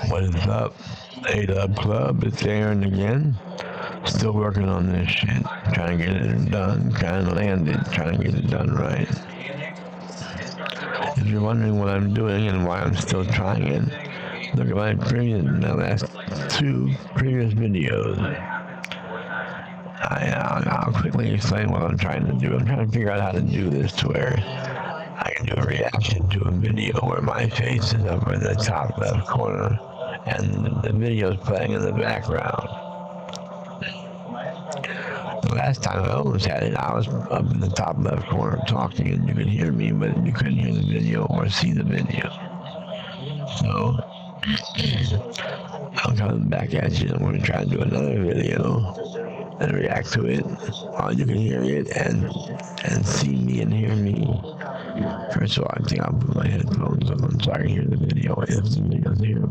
What is up? A-Dub Club, it's Aaron again. Still working on this shit. Trying to get it done, trying to land it, trying to get it done right. If you're wondering what I'm doing and why I'm still trying, look at my last two previous videos. I'll quickly explain what I'm trying to do. I'm trying to figure out how to do this to where I can do a reaction to a video where my face is up in the top left corner and the video is playing in the background. The last time I almost had it, I was up in the top left corner talking and you could hear me, but you couldn't hear the video or see the video. So, I'm coming back at you and we're going to try to do another video and react to it while you can hear it and see me and hear me. First of all, I think I'll put my headphones on so I can hear the video if the video's here.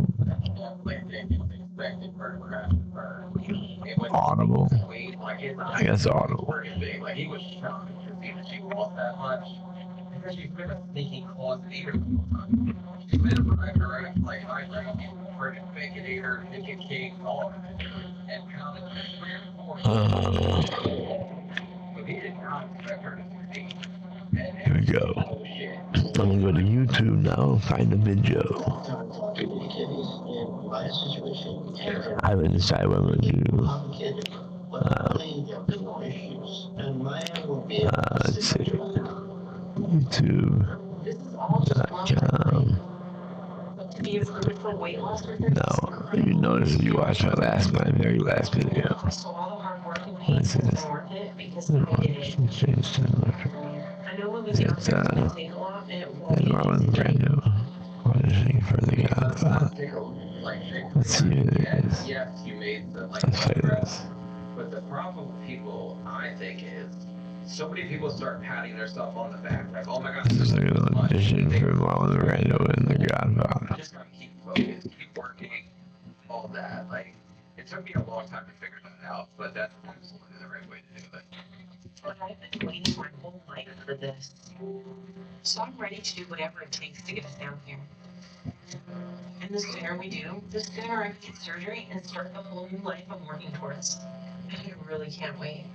Audible. I guess audible. Here we go. I'm gonna go to YouTube now, find the video. I haven't decided what I'm gonna do. Let's see. YouTube.com. No, you notice if you watch my very last video. What is this? It's Marlon Brando auditioning for The Godfather. Let's see who it is. Let's play this. But the problem with people, I think, is so many people start patting themselves on the back, like, oh my God. This is like an audition for Marlon Brando in The Godfather. Just gotta keep focused, keep working, all that. Like, it took me a long time to figure that out, but that's absolutely the right way to do it. But I've been waiting my whole life for this. So I'm ready to do whatever it takes to get us down here. And the sooner we do, the sooner I can get surgery and start the whole new life I'm working towards. I really can't wait.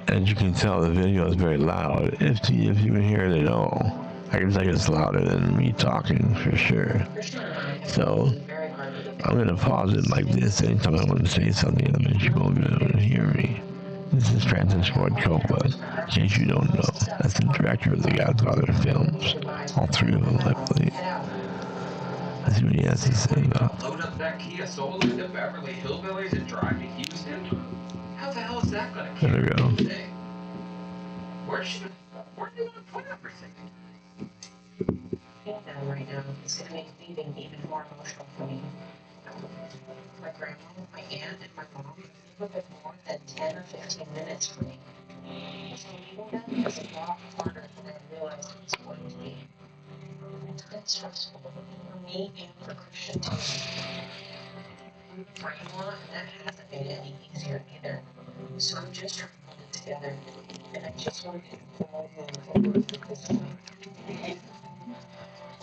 As you can tell, the video is very loud. If you can hear it at all, I can tell it's louder than me talking for sure. So I'm gonna pause it like this anytime I want to say something, and then you won't be able to hear me. This is Francis Ford Coppola, in case you don't know. That's the director of the Godfather films. All three of them, I believe. Let's see what he has to say about it. Load up that Kia Soul into Beverly Hillbillies and drive to Houston? How the hell is that gonna There we go. Where are they gonna put everything? Down right now, it's gonna make leaving even more emotional for me. My grandma, my aunt, and my mom have been more than 10 or 15 minutes for me. Leaving them is a lot harder than I realized it was going to be. It's been stressful for me and for Christian too. For Elon, that hasn't made it any easier either. So I'm just trying to hold it together. And I just want to all move forward with this time.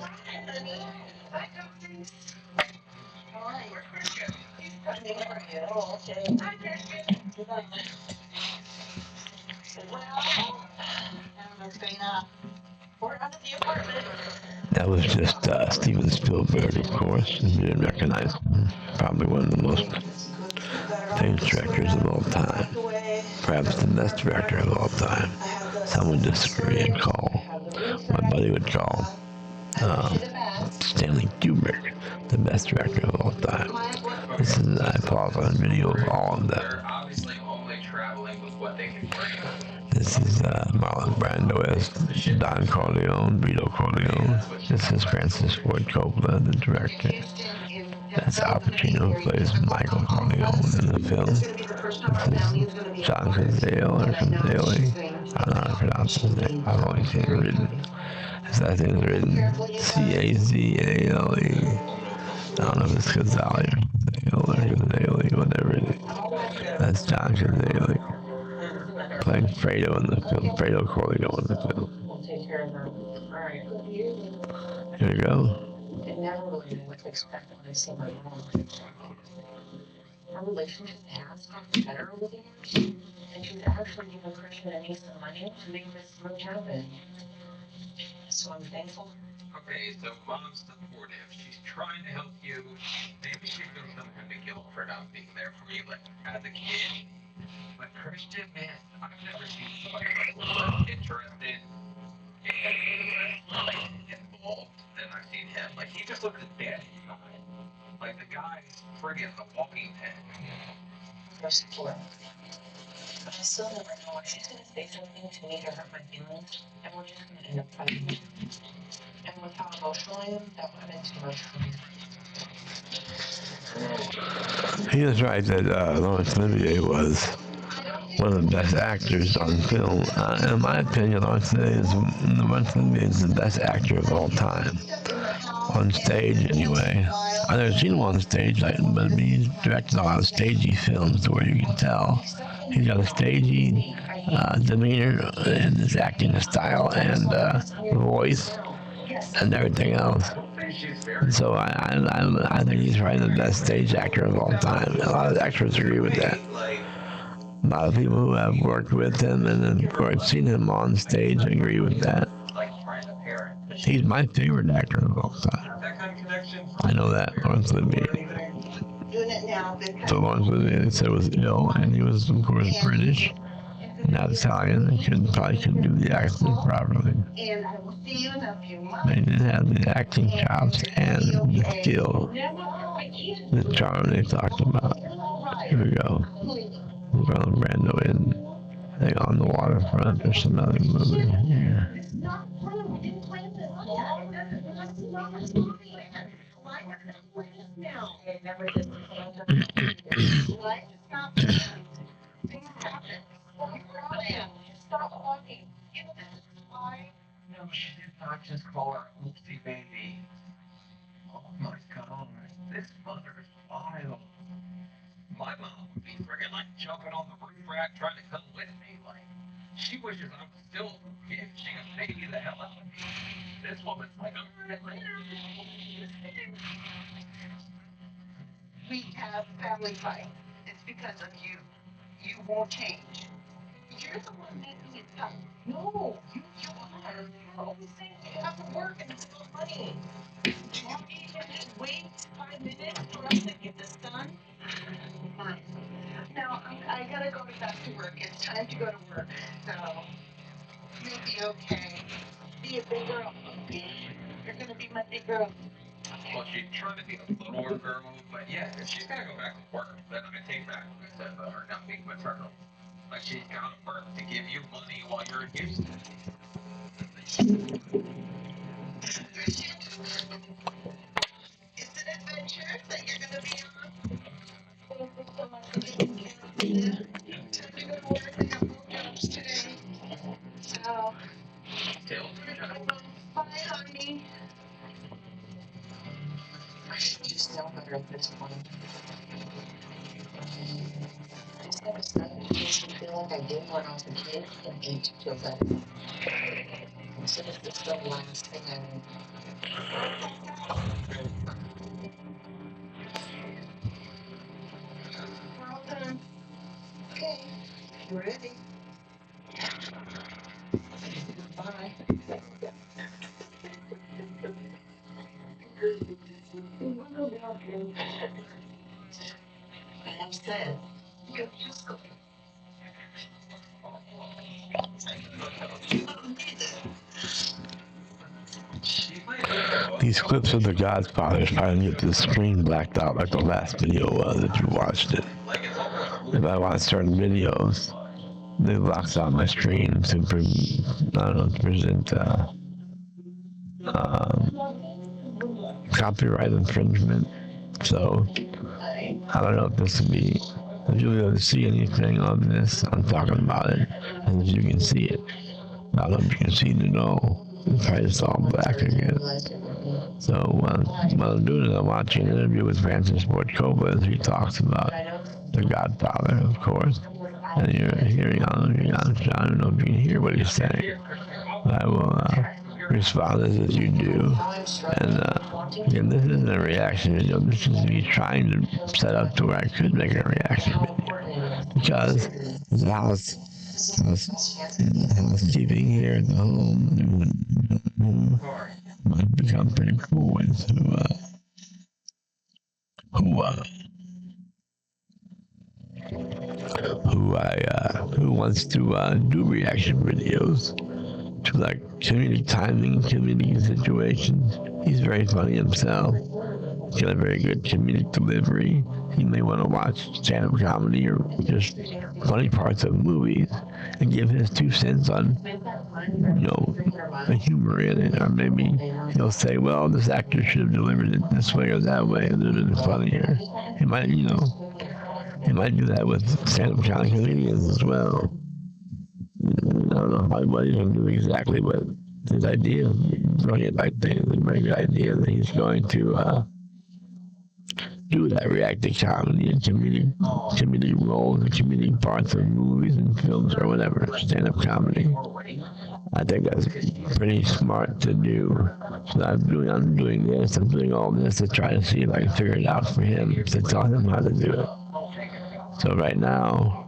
Hi, honey. Hi, Doctor. Hi. Where's Christian? I'm here for you. Oh, okay. Hi, Christian. Well, it's been, we're out of the apartment. That was just Steven Spielberg, of course. You didn't recognize him. Probably one of the most famous directors of all time. Perhaps the best director of all time. Some would disagree and call, my buddy would call Stanley Kubrick the best director of all time. This is, I pause on a video of all of them. They're obviously only traveling with what they can bring. This is Marlon Brando as Don Corleone, Vito Corleone. This is Francis Ford Coppola, the director. That's Al Pacino, who plays Michael Corleone in the film. This is John Cazale, or Cazale. I don't know how to pronounce his name. I've only seen it written. His last name is written Cazale. I don't know if it's Cazale or Cazale, whatever it is. That's John Cazale. playing Fredo in the film. Fredo Corleone in the film. We'll take care of her. Alright. Here you go. I never really knew what to expect when I see my mom. Our relationship has gotten better over the years, and she's actually given Christian and me some money to make this move happen. So I'm thankful. Okay, so mom's supportive. She's trying to help you. Maybe she feels some kind of guilt for not being there for you, like as a kid. But Christian, man, I've never seen somebody like more interested and like involved than I've seen him. Like he just looks at daddy side. Like the guy's friggin' the Walking Dead. For support. But I still never know if she's gonna say something to me to hurt my feelings, and we're just gonna end up fighting. And with how emotional I am, that would have been too much for me. He was right that Laurence Olivier was one of the best actors on film. In my opinion, Laurence Olivier is the best actor of all time. On stage, anyway. I've never seen him on stage, but he's directed a lot of stagey films where you can tell he's got a stagey demeanor in his acting style and voice and everything else. So I think he's probably the best stage actor of all time. A lot of actors agree with that. A lot of people who have worked with him and have seen him on stage agree with that. He's my favorite actor of all time. I know that, Laurence Olivier. So Laurence Olivier said was ill, and he was, of course, British, not Italian, and probably couldn't do the accent properly. They didn't have the acting chops and the skill, the charm they talked about. Here we go. Marlon Brando in, I think, On the Waterfront or some other movie. Yeah. No, she did not just call her oopsie baby. Oh my god, this mother is wild. My mom would be friggin' like jumping on the roof rack trying to come with me. Like, she wishes I was still if she could baby the hell out of me. This woman's like, alright, later. We have family fights. It's because of you. You won't change. You're the one making it tough. No, you are. You're always saying you have to work and it's no money. Do you need to just wait 5 minutes for us to get this done? Fine. Now, I gotta go back to work. It's time to go to work. So, you'll be okay. Be a big girl. You're gonna be my big girl. Well, she's trying to be a little girl, but yeah, if she's gotta go back to work, then I take back what I said about her not being maternal. Like, she's gotta work to give you money while you're in Houston. It's an adventure that you're gonna be on. Thank you so much for taking care of me. Time to go to work. I have no jobs today. So, bye, honey. I should just know better at this point. I just gotta start to feel like I did when I was a kid and eat to feel better. Instead of this the last thing I need. We're all done. Okay, you ready? Bye. Enough said. You just go. These clips of The Godfather is probably gonna get the screen blacked out like the last video was if you watched it. If I watch certain videos, they blocks out my screen to present copyright infringement. So I don't know if this will be, if you'll be able to see anything of this. I'm talking about it, and if you can see it. I don't know if you can see it at all. Probably it's all black again. So while I'm doing it, I'm watching an interview with Francis Ford Coppola as he talks about The Godfather, of course. and you're hearing on. I don't know if you can hear what he's saying. I will respond as you do. And again, this isn't a reaction video. This is me trying to set up to where I could make a reaction video. Because the housekeeping here at the home might become pretty cool with who wants to do reaction videos to like comedic timing, comedic situations. He's very funny himself. He's got a very good comedic delivery. He may want to watch stand-up comedy or just funny parts of movies and give his 2 cents on, the humor in it. Or maybe he'll say, well, this actor should have delivered it this way or that way, and it is funnier. He might do that with stand-up comedians as well. I don't know what he's going to do exactly, but his idea, brilliant idea, the very good idea that he's going to do that reactive comedy and comedic roles and comedic parts of movies and films or whatever, stand-up comedy. I think that's pretty smart to do. So I'm doing all this to try to see if I can figure it out for him, to tell him how to do it. So right now,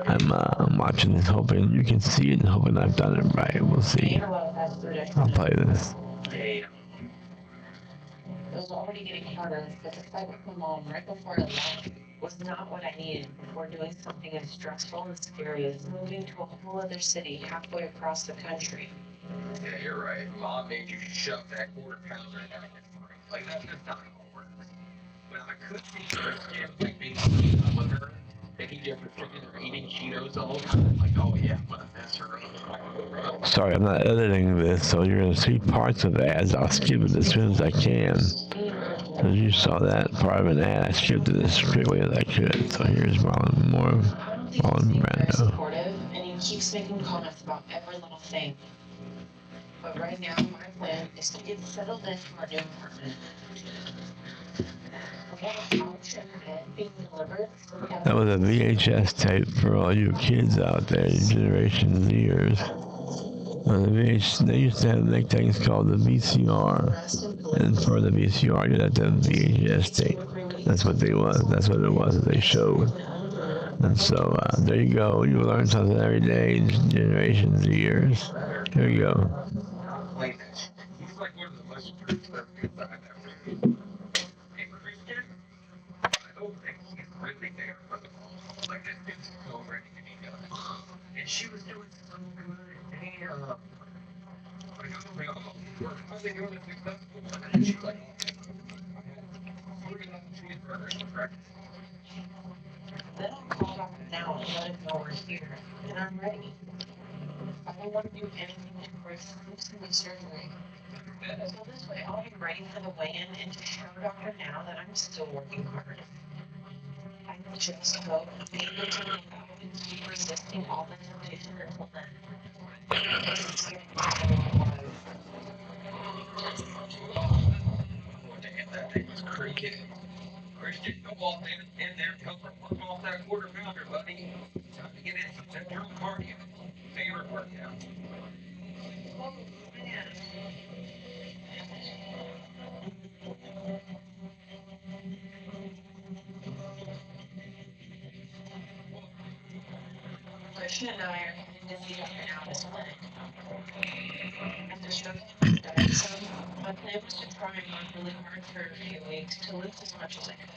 I'm watching this, hoping you can see it and hoping I've done it right. We'll see. I'll play this. It was already getting harder, but the fight with my mom right before I left was not what I needed before doing something as stressful and scary as moving to a whole other city halfway across the country. Yeah, you're right. Mom made you shove that quarter pounder down your throat. Like, that's not gonna work. But I could see Christian, like, being with her, making different chicken or eating Cheetos all the time. Like, oh yeah, I'm gonna mess her up. Sorry, I'm not editing this, so you're going to see parts of ads. I'll skip it as soon as I can. As you saw that part of an ad, I skipped it as quickly as I could. So here's Marlon Brando. Supportive, and he keeps making comments about every little thing. But right now, my plan is to get settled into our new apartment. That was a VHS tape for all you kids out there, Generation Zers. They used to make things called the VCR, and for the VCR you had the VHS tape. That's what it was that they showed. And so there you go. You learn something every day. Generation Zers. There you go. He's like one of the most celebrities I've ever seen. Hey, Christian, I don't think he's really there for the call. Like, this dude's so ready to be done. And she was doing so good. Damn. Like, we're finally doing a successful one. And she's like, we're gonna have cheeseburgers for breakfast. Then I'll call Dr. now and let him know we're here, and I'm ready. I don't want to do anything to break some surgery. So this way I'll be ready for the weigh-in and to show Dr. now that I'm still working hard. I just hope I'm able to live out and keep resisting all the temptation until then. Damn, that thing was creaking. Christian, go off in there, help her work off that quarter pounder, buddy. Time to get in some central cardio. Favorite workout. Oh, man. Christian and I are heading to see Dr. now this morning. After struggling with diet some, my plan was to try and work really hard for a few weeks to lift as much as I could.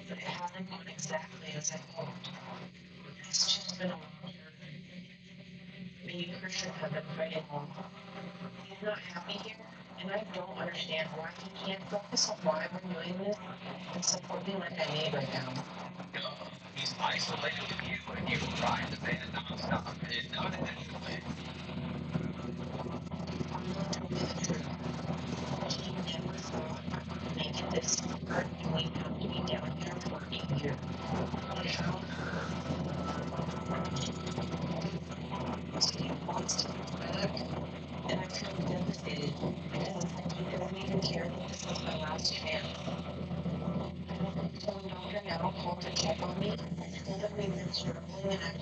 But it hasn't gone exactly as I hoped. It's just been a long journey. Me and Christian have been fighting long. He's not happy here, and I don't understand why he can't focus on why we're doing this and support me like I need right now. He's isolated with you and you ride the van nonstop and not in any way. He never thought I would make it this far, and we'd have to be down here for a year. Now, he wants to come back, and I feel devastated because he doesn't even care that this is my last chance. Telling Dr. now called to check on me, and that we've been struggling and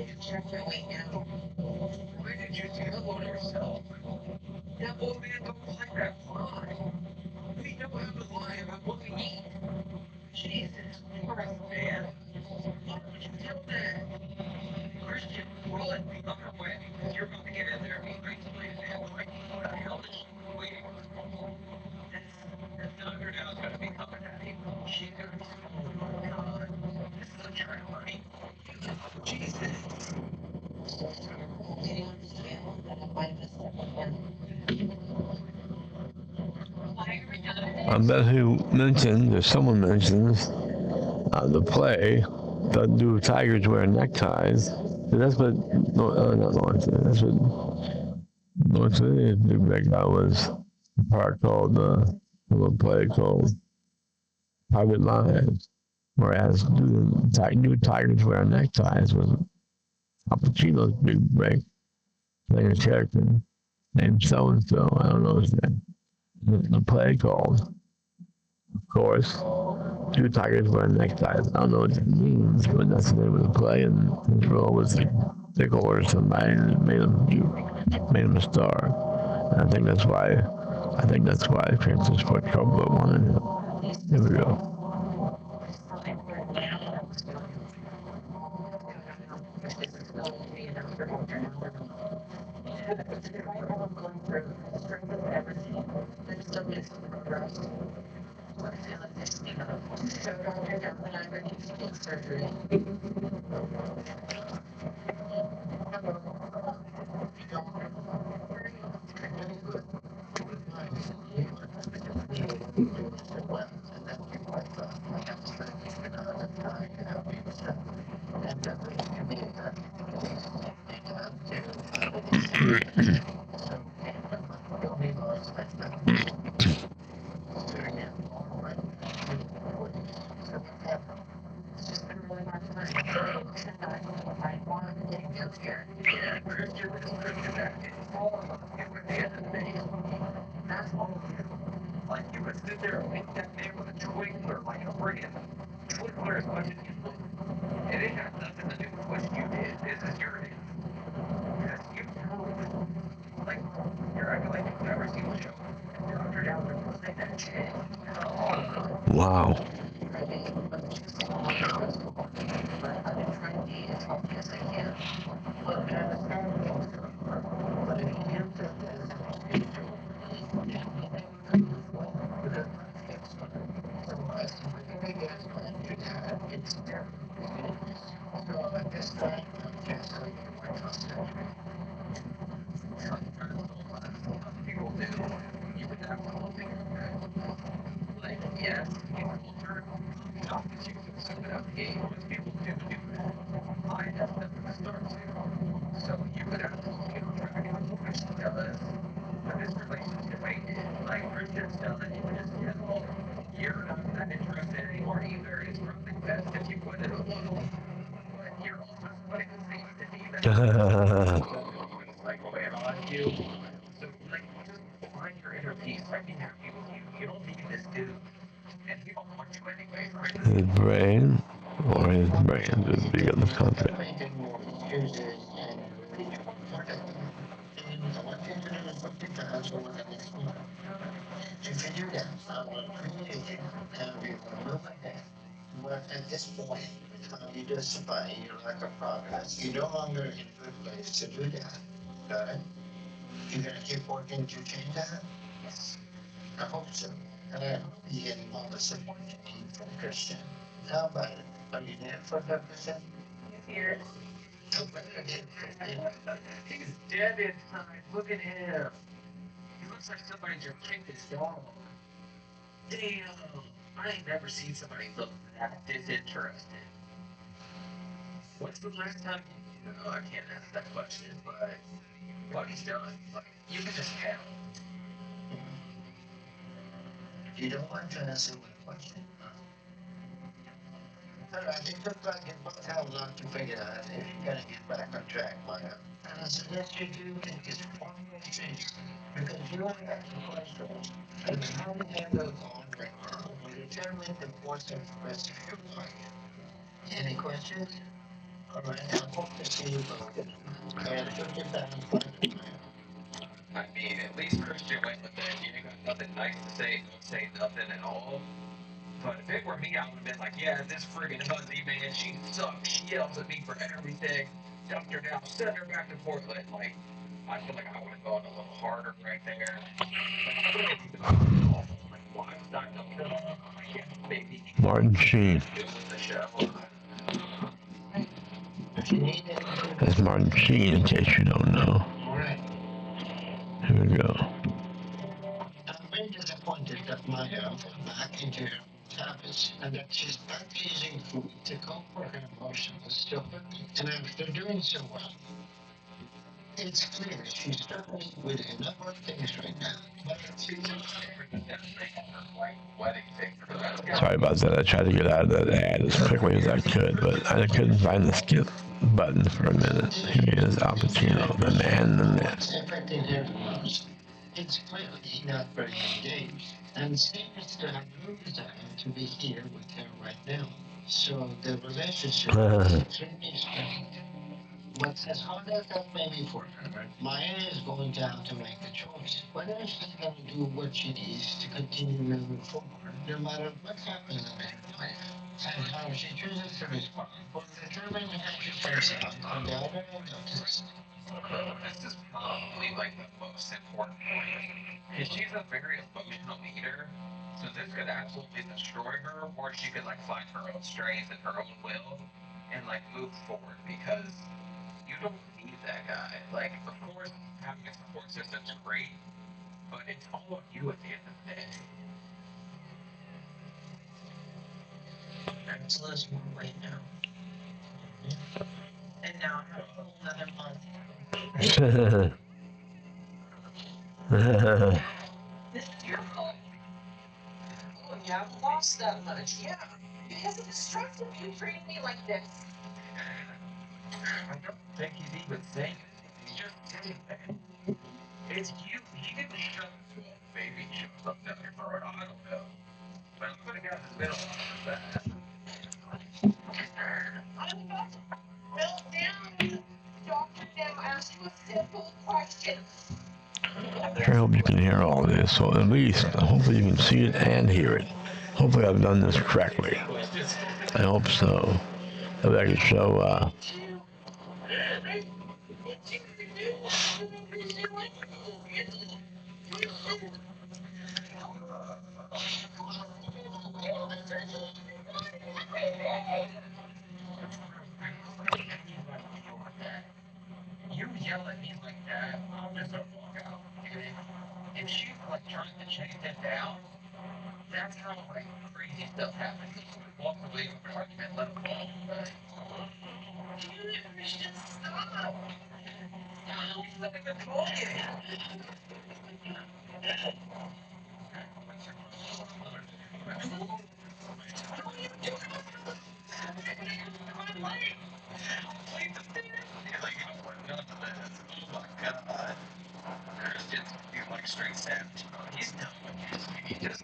You're going now. Why did you tell on yourself? That old man don't like that lie. We know how to lie about what we eat. Jesus Christ, man. Why would you tell that? Christian, run the other way. You're about to get in there and be isolated and like, what the hell is she waiting for? That's not her now. It's gonna be coming at you. She's gonna be screaming, oh my God. This is a child, honey. Jesus. Getting on the scale, and I might have step again. Why are we done? I bet who mentioned, or someone mentions, the play, the new tigers wear neckties. And that's what, no, not Lawrence, that's what Lawrence, the big guy was a part called, a little play called Private Lives, whereas new tigers wear neckties was Al Pacino's big break, playing a character named so-and-so, I don't know his name. The play called, of course, two tigers wearing neckties. I don't know what that means, but that's the name of the play, and his role was to take over somebody and made him a star. And I think that's why Francis Ford Coppola wanted him. Here we go. Yeah, Christian is Christian acting. All of us, it was the end of the day. That's all of you. Like, you would sit there and make that man with a twinkler, like a friggin' twinkler as much as you want. And it has nothing to do with what you did. This is your end. Because you know, like, you're acting like you've never seen the show. Dr. Downer was in that shit. Wow. People do. You would have to look at like, yes, people turn talk to you to something out the game, but people do that. I have nothing to start to. So you would have to look at track and look at each other. But this relationship ain't it. Like Christian's telling you just, well, you're not that interested anymore either. It's probably best if you put it alone. But you're also putting the things that need that. Like, oh, man, on you. So, like, just find your inner peace. I'd be happy with you. You don't need this dude. And he don't want you anyway, right? His brain, or his brain, just big in the country. If you do that, communication can be removed like that. But at this point, you justify your lack of progress. You're no longer in a good place to do that. Got it? You're gonna keep working to change that? Yes. I hope so. And I hope you get all the support you need from Christian. How about it? Are you there for Christian? He's here. He's dead inside. Look at him. He looks like somebody just kicked his dog. Damn. I ain't never seen somebody look that disinterested. What's the last time you know, I can't ask that question, but what he's done, like, you can just tell. You don't want to answer my question. Alright, it looks like you both have a lot to figure out if you're gonna get back on track, Maya. And I suggest you do take this one way change. Because you only have two questions. And how to handle on record will determine the course of the rest of your life. Any questions? Alright, I hope to see you broken. And took it down. I mean, at least Christian went with it. You ain't got nothing nice to say, don't say nothing at all. But if it were me, I would have been like, yeah, this friggin' Huzzy, man, she sucks. She yells at me for everything. Dumped her down, send her back to Portland. Like, I feel like I would have gone a little harder right there. Like, why was I not maybe Martin Sheen. doing the show? If you need anything, That's Martin Sheen, in case you don't know. alright. Here we go. I'm very disappointed that Maya went back into her habits and that she's back using food to cope for her emotional stuff. And after doing so well, it's clear she's struggling with a number of things right now. But She's just scared to death of her, like, wedding thing for the rest of Sorry about that. I tried to get out of that ad as quickly as I could, but I couldn't find the skip button for a minute. Here is Al Pacino, the man in the myth. what's affecting her the most? It's clearly not very engaged and seems to have no desire to be here with her right now. So the relationship is extremely strained. But as hard as that may be for her, Maya is going to have to make a choice. Whether she's going to do what she needs to continue moving forward, no matter what happens in her life, and how she chooses to respond, will determine how she turns out on the other end of this. This is probably like the most important point. Because she's a very emotional leader, so this could absolutely destroy her, or she could like find her own strength and her own will and like move forward because you don't need that guy. Like, of course, having a support system's great, but it's all on you at the end of the day. I'm to lose more weight now. And now I have a whole nother month. This is your fault. Oh, yeah, I've lost that much. Yeah. Because of the stress of you treating me like this. I don't think he's even saying it. He's just saying that. It's you. He didn't show us. Maybe he shows up down your throat. I don't know. But I'm gonna get in the middle of that. I'm about to melt down. Dr. Now asked you a simple question. I sure hope you can hear all this, so at least hopefully you can see it and hear it. Hopefully I've done this correctly. I hope so. That way I can show You yell at me like that, I'll just walk out. If she's like trying to chase him down, that's how like crazy stuff happens. Walk away from an argument, let him fall. Christian, stop. He's living the toy. What are you doing? My leg. Leave the thing. You're like, you don't want none of this. Oh my god. Christian's he's like straight savage. He's done with this. He just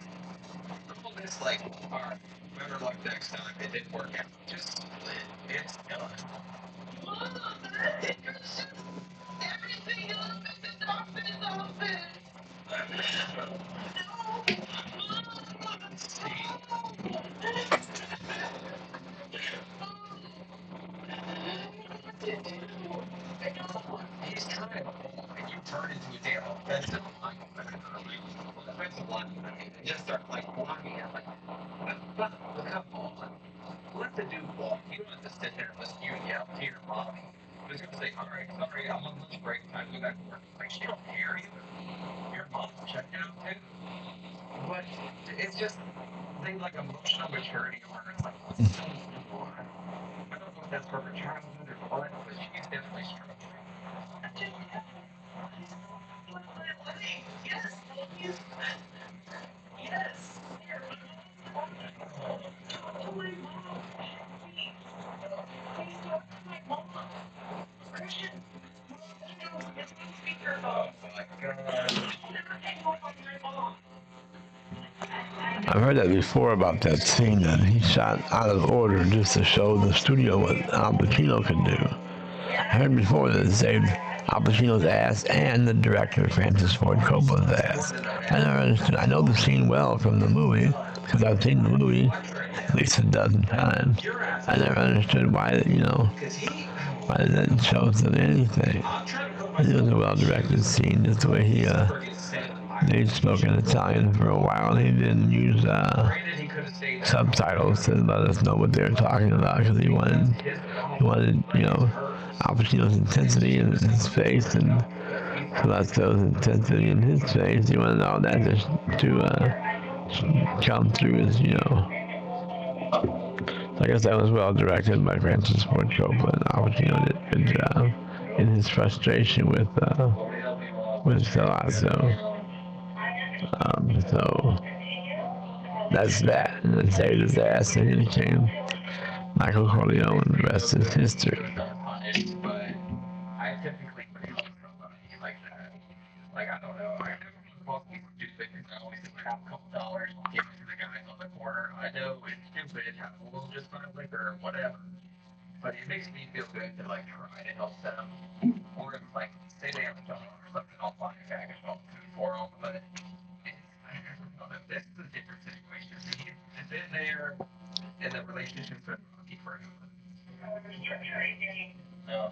all this like, alright, better luck next time. It didn't work out. Just split. It's done. Mom, Christian, everything up in the doctor's office. No, Mom, stop. He's trying to ball and you turn into a damn offensive line. Offensive line, and just start like blocking it like, come on. Let the dude walk. You don't have to sit there and listen to you yell to your mommy. He's gonna say, alright, sorry, I'm on lunch break, time to go back to work. Like, she don't care either. Your mom's checked out too. But it's just things like emotional maturity where it's like, what's so simple? I don't know if that's from her childhood or what, but she's definitely struggling. Yes, yes, yes. Oh my mom. Please talk to my mom. Christian, it's on speakerphone. Oh my god. Never hang up on my mom. I've heard that before about that scene that he shot out of order just to show the studio what Al Pacino could do. I heard before that it saved Al Pacino's ass and the director Francis Ford Coppola's ass. I never understood. I know the scene well from the movie because I've seen the movie at least a dozen times. I never understood why, why they didn't show us anything. It was a well-directed scene, just the way he spoke in Italian for a while. He didn't use subtitles to let us know what they were talking about because he wanted, Al Pacino's intensity in his face, and Celeste's intensity in his face. He wanted all that just to come through as, So I guess that was well directed by Francis Ford Coppola, and Al Pacino did a good job in his frustration with Celeste. So that's that. And then saved his ass, and he became Michael Corleone, and the rest is history. But I typically feel somebody like that. Like, I don't know. I never most people do things. I always think I have a couple dollars. Give it to the guys on the corner. I know it's stupid. Have a little just buy liquor or whatever. But it makes me feel good to like try to help them. Or if like say they have a dog or something, I'll buy a bag of dog food for them. But this is a different situation. He's been there, and the relationship's been rocky for him. No.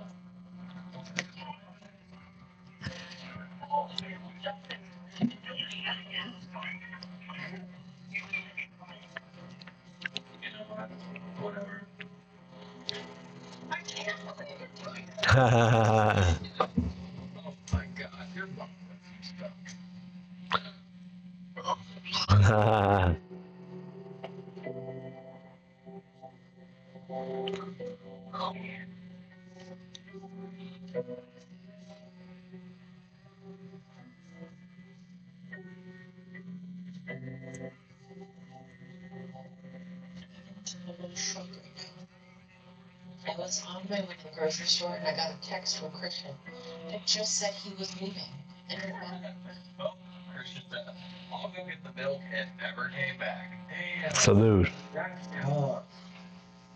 Whatever. I can't believe you're doing that. Oh my god, you're fucking stuff. I was on my way to the grocery store and I got a text from Christian that just said he was leaving. And well, Christian said, I'll go get the milk and never came back. Damn. Salute. That's tough.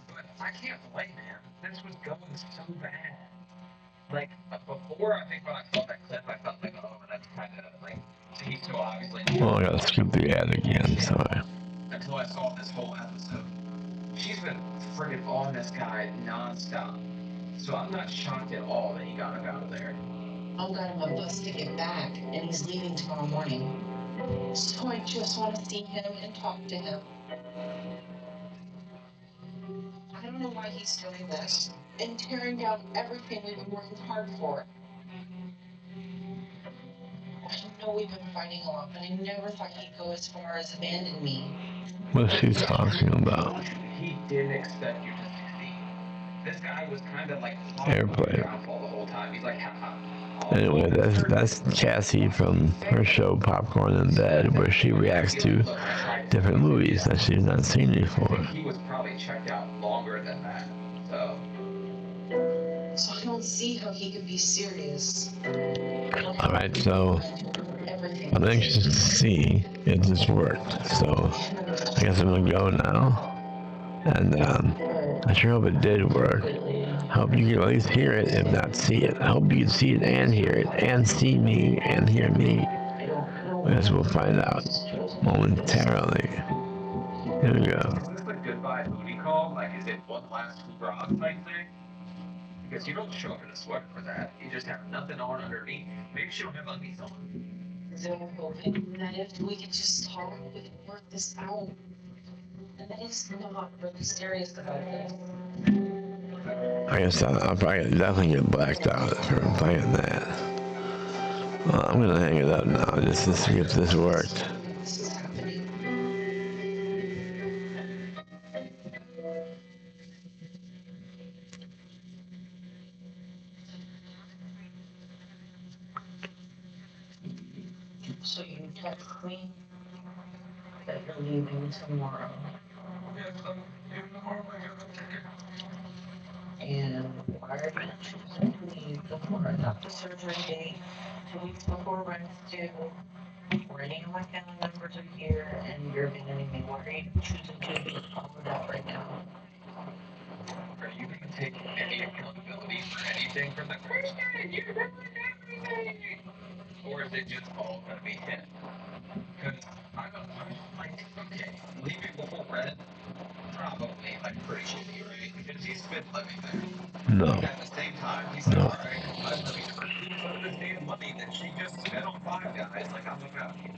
But I can't blame him. This was going so bad. Like, before, I think when I saw that clip, I felt like, oh, that's kind of like, he's so obviously. Oh, I gotta skip the ad again, sorry. Until I saw this whole episode. She's been friggin' on this guy nonstop. So I'm not shocked at all that he got him out of there. I've got him a bus ticket back, and he's leaving tomorrow morning. So I just want to see him and talk to him. I don't know why he's doing this and tearing down everything we've been working hard for. I know we've been fighting a lot, but I never thought he'd go as far as abandon me. What's she talking about? He didn't expect you to succeed. This guy was kind of like Airplane. the whole time. He's like, Anyway, that's Cassie from her show Popcorn in Bed, where she reacts to different movies that she's not seen before. He was probably checked out longer than that. So I don't see how he could be serious. Alright, so I'm anxious to see if this worked. So I guess I'm gonna go now. And I sure hope it did work. I hope you can at least hear it, if not see it. I hope you can see it and hear it, and see me and hear me. I guess we'll find out momentarily. Here we go. is this a goodbye booty call? Like, is it one last hoorah type thing? Because you don't show up in a sweater for that. You just have nothing on underneath. Maybe she don't have undies on. So I'm hoping that if we could just talk, we could work this out. And that he's not really serious about this. I guess I'll probably definitely get blacked out for playing that. Well, I'm gonna hang it up now just to see if this worked. This is happening. So you text me that you're leaving tomorrow. And why are you choosing to leave before I got the surgery date, 2 weeks before rent's due? Writing on my family members are here, and you're abandoning me. Why are you choosing to do all of that right now? are you going to take any accountability for anything from the Christian? You ruined everything! Or is it just all going to be him? Because I'm like, okay, leaving the whole red, probably like pretty shitty, right? Because he's been living there. No. But at the same time, he's like, No. alright, I'm living to recoup some of this damn money that she just spent on Five Guys. Like, I'm about you.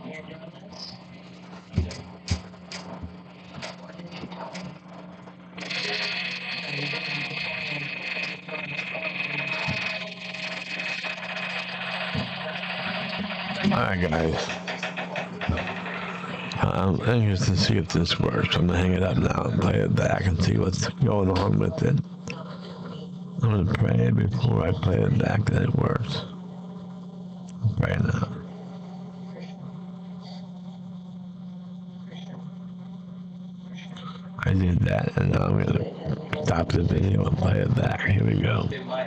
You're doing this? What did you tell me? Are you doing Alright, guys. I'm anxious to see if this works. I'm gonna hang it up now and play it back and see what's going on with it. I'm gonna pray before I play it back that it works. Pray now. I did that, and now I'm gonna stop the video and play it back. Here we go. It might